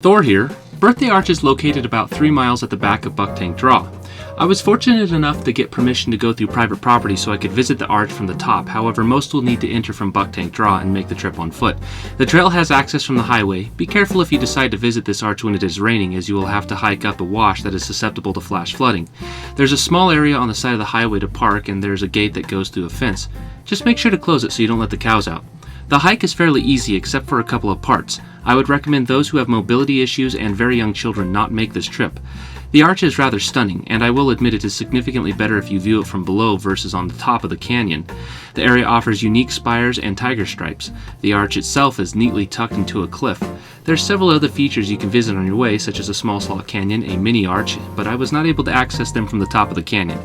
Thor here. Birthday Arch is located about 3 miles at the back of Bucktank Draw. I was fortunate enough to get permission to go through private property so I could visit the arch from the top. However, most will need to enter from Bucktank Draw and make the trip on foot. The trail has access from the highway. Be careful if you decide to visit this arch when it is raining, as you will have to hike up a wash that is susceptible to flash flooding. There's a small area on the side of the highway to park, and there's a gate that goes through a fence. Just make sure to close it so you don't let the cows out. The hike is fairly easy except for a couple of parts. I would recommend those who have mobility issues and very young children not make this trip. The arch is rather stunning, and I will admit it is significantly better if you view it from below versus on the top of the canyon. The area offers unique spires and tiger stripes. The arch itself is neatly tucked into a cliff. There are several other features you can visit on your way, such as a small slot canyon, a mini arch, but I was not able to access them from the top of the canyon.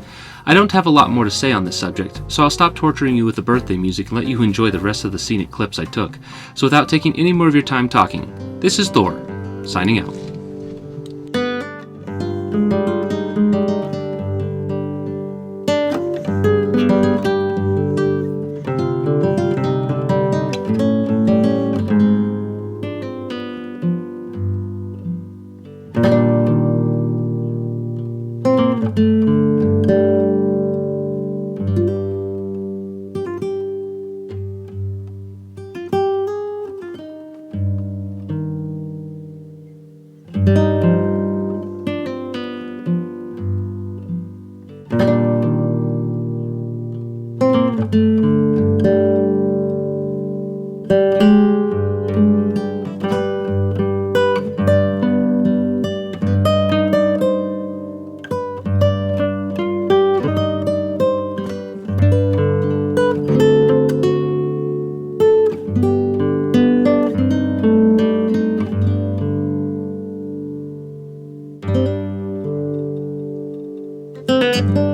I don't have a lot more to say on this subject, so I'll stop torturing you with the birthday music and let you enjoy the rest of the scenic clips I took. So without taking any more of your time talking, this is Thor, signing out. Thank you.